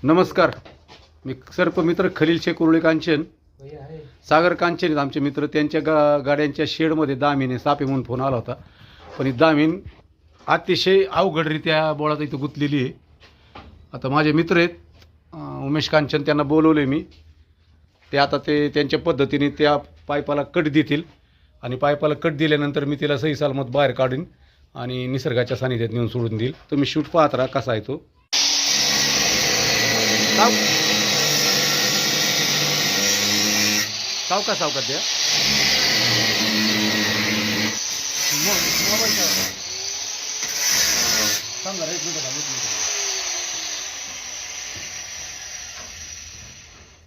नमस्कार, मी सर्पमित्र खलील शेख उरुळे कांचन. सागर कांचन आहेत आमचे मित्र. त्यांच्या गाड्यांच्या शेडमध्ये दामिने सापे म्हणून फोन आला होता. पण ही दामीन अतिशय अवघडरित्या बोळात इथं गुंतलेली आहे. आता माझे मित्र आहेत उमेश कांचन, त्यांना बोलवले मी. ते आता त्यांच्या पद्धतीने त्या पाईपाला कट देतील आणि पाईपाला कट दिल्यानंतर मी तिला सही सलामत बाहेर काढीन आणि निसर्गाच्या सानिध्यात नेऊन सोडून देईल. तुम्ही शूट पाहत राहा कसा आहे तो. सावका सावका द्या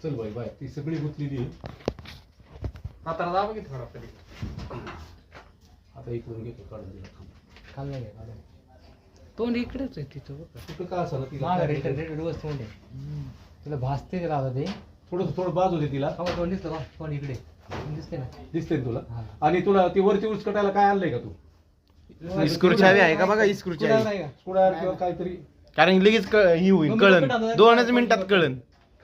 चल बाई बाय, ती सगळी गुंतलेली आहे. आता दाबा की थोडा तरी. आता इकडून घेतो काढून दिला. खाल्लं नाही काढून. तोंड इकडेच आहे तिथं बघ. कुठं का असं मागं रेटेड वस्तू म्हणजे तुला भासते त्याला आता ते थोडं बाजू दे तिला. तोंड दिसतं का? तोंड इकडे दिसते ना. दिसते ना तुला? आणि तुला ती वरती उचकटायला काय आणलंय का तू? इस्क्रू चावी आहे का बघा? इस्क्रू चावी नाही का? स्क्रूड्रायव्हर किंवा काहीतरी. कारण लगेच ही होईल, कळण 2च मिनिटात कळण.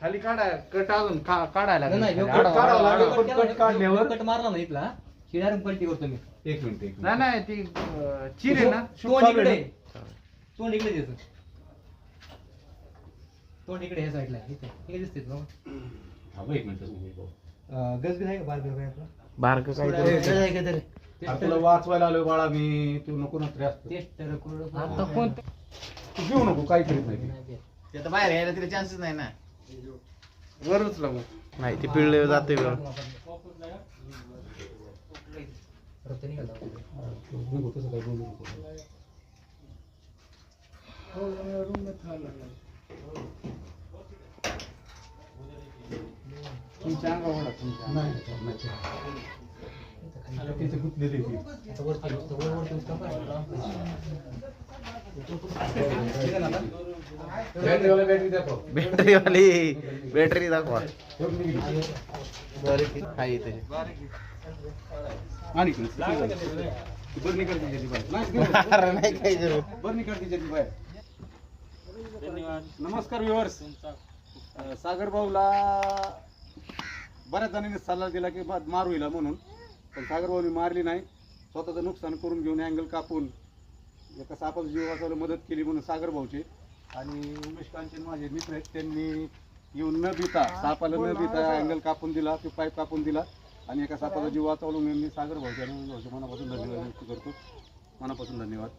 खाली काढाय कट अजून काढायला नाही, कट काढावं लागेल, पण कट काढल्यावर कट मारला ना इथला शिडारून पलटी करतो मी. एक मिनिट. नाही नाही ती चिर आहे ना. तोंड इकडे. तोंड इकडे द्यायचं. तोंड इकडे ह्या साईडला इथे दिसते ना. एक मिनिट. गजबीज आहे का बारबीर काय आपला? बारक काय तुला वाचवायला आलोय बाळा मी. तू नको ना त्रास. आता कोण तू घेऊ नको, काही करीत नाही. ते तर बाहेर यायला तिला चान्सेस नाही ना. वरच लागू. नाही ते पिळले जाते वेळ. नको तसं काही बोलू नको. तुमच्या अंगावर नाही तिथे गुंतलेली ती. बॅटरीवाला बॅटरी दाखव. बॅटरी दाखवा. हाय इथे. आणि बरणी करते त्याची बाहेर. अरे नाही काय जरूर. बरणी करते त्याची बाहेर. नमस्कार व्ह्युअर्स. सागर भाऊला बऱ्याच जणांनी सल्ला दिला की मारू हिला म्हणून, पण सागर भाऊनी मारली नाही. स्वतःचं नुकसान करून घेऊन अँगल कापून एका सापाचा जीव वाचवायला मदत केली म्हणून सागर भाऊचे आणि उमेश कांचन माझे मित्र आहेत. त्यांनी येऊन न भीता, सापाला न भीता अँगल कापून दिला, तो पाईप कापून दिला आणि एका सापाचा जीव वाचवला म्हणून मी सागर भाऊच्या मनापासून धन्यवाद व्यक्त करतो. मनापासून धन्यवाद.